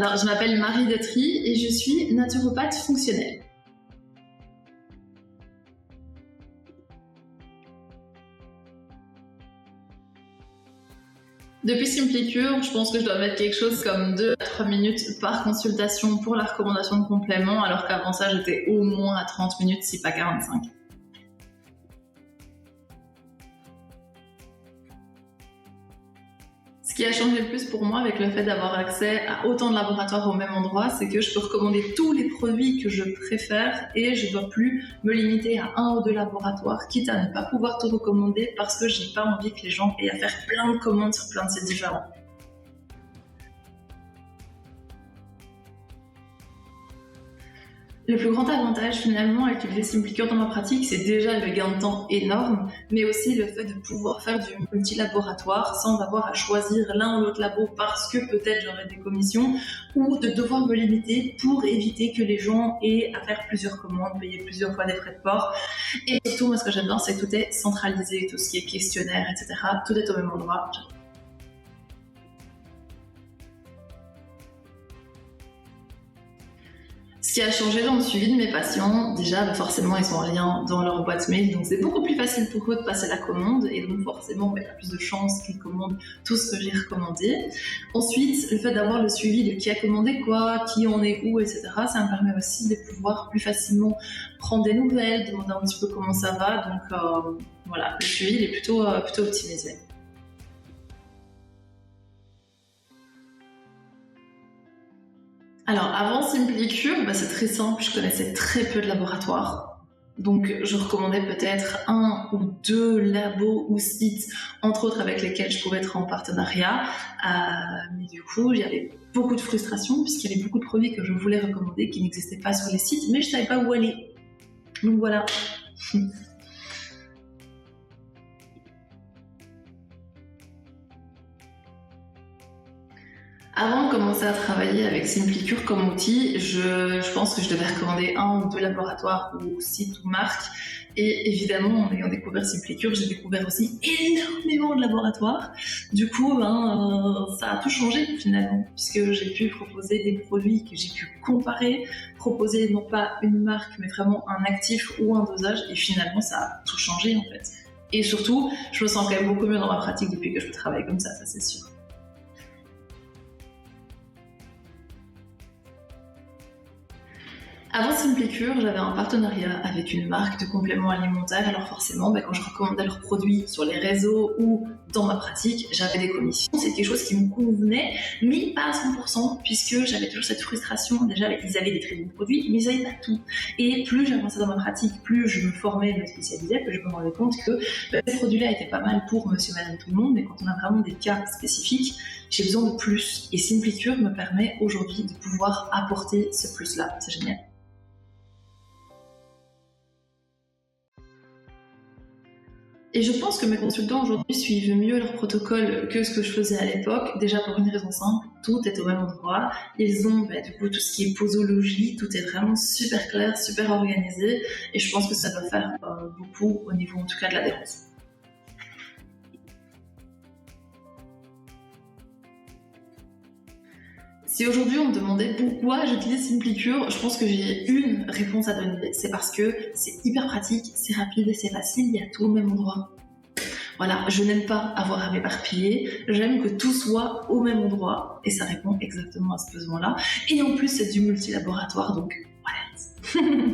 Alors, je m'appelle Marie Detry et je suis naturopathe fonctionnelle. Depuis Simplicure, je pense que je dois mettre quelque chose comme 2 à 3 minutes par consultation pour la recommandation de compléments, alors qu'avant ça, j'étais au moins à 30 minutes, si pas 45. Ce qui a changé le plus pour moi avec le fait d'avoir accès à autant de laboratoires au même endroit, c'est que je peux recommander tous les produits que je préfère et je ne dois plus me limiter à 1 ou 2 laboratoires, quitte à ne pas pouvoir tout recommander parce que j'ai pas envie que les gens aient à faire plein de commandes sur plein de sites différents. Le plus grand avantage finalement à utiliser Simplicure dans ma pratique, c'est déjà le gain de temps énorme, mais aussi le fait de pouvoir faire du multilaboratoire sans avoir à choisir l'un ou l'autre labo parce que peut-être j'aurai des commissions, ou de devoir me limiter pour éviter que les gens aient à faire plusieurs commandes, payer plusieurs fois des frais de port. Et surtout, moi ce que j'aime bien, c'est que tout est centralisé, tout ce qui est questionnaire, etc. Tout est au même endroit. Ce qui a changé dans le suivi de mes patients, déjà forcément ils sont en lien dans leur boîte mail, donc c'est beaucoup plus facile pour eux de passer la commande et donc forcément il y a plus de chances qu'ils commandent tout ce que j'ai recommandé. Ensuite, le fait d'avoir le suivi de qui a commandé quoi, qui en est où, etc., ça me permet aussi de pouvoir plus facilement prendre des nouvelles, demander un petit peu comment ça va, donc voilà, le suivi il est plutôt optimisé. Alors, avant Simplicure, c'est très simple, je connaissais très peu de laboratoires. Donc, je recommandais peut-être 1 ou 2 labos ou sites, entre autres avec lesquels je pouvais être en partenariat. Mais du coup, il y avait beaucoup de frustration, puisqu'il y avait beaucoup de produits que je voulais recommander qui n'existaient pas sur les sites, mais je savais pas où aller. Donc voilà. Avant de commencer à travailler avec Simplicure comme outil, je pense que je devais recommander 1 ou 2 laboratoires ou sites ou marques. Et évidemment, en ayant découvert Simplicure, j'ai découvert aussi énormément de laboratoires. Du coup, ça a tout changé finalement, puisque j'ai pu proposer des produits que j'ai pu comparer, proposer non pas une marque, mais vraiment un actif ou un dosage. Et finalement, ça a tout changé en fait. Et surtout, je me sens quand même beaucoup mieux dans ma pratique depuis que je travaille comme ça c'est sûr. Avant Simplicure, j'avais un partenariat avec une marque de compléments alimentaires, alors forcément, quand je recommandais leurs produits sur les réseaux ou dans ma pratique, j'avais des commissions. C'est quelque chose qui me convenait, mais pas à 100%, puisque j'avais toujours cette frustration. Déjà, ils avaient des très bons produits, mais ils n'avaient pas tout. Et plus j'avançais dans ma pratique, plus je me formais, je me spécialisais, plus je me rendais compte que ces produits-là étaient pas mal pour monsieur, madame, tout le monde, mais quand on a vraiment des cas spécifiques, j'ai besoin de plus. Et Simplicure me permet aujourd'hui de pouvoir apporter ce plus-là. C'est génial. Et je pense que mes consultants aujourd'hui suivent mieux leur protocole que ce que je faisais à l'époque, déjà pour une raison simple, tout est au même endroit, ils ont du coup tout ce qui est posologie, tout est vraiment super clair, super organisé, et je pense que ça doit faire beaucoup au niveau en tout cas de l'adhérence. Si aujourd'hui on me demandait pourquoi j'utilise Simplicure, je pense que j'ai une réponse à donner. C'est parce que c'est hyper pratique, c'est rapide et c'est facile, il y a tout au même endroit. Voilà, je n'aime pas avoir à m'éparpiller, j'aime que tout soit au même endroit et ça répond exactement à ce besoin-là. Et en plus, c'est du multilaboratoire, donc voilà.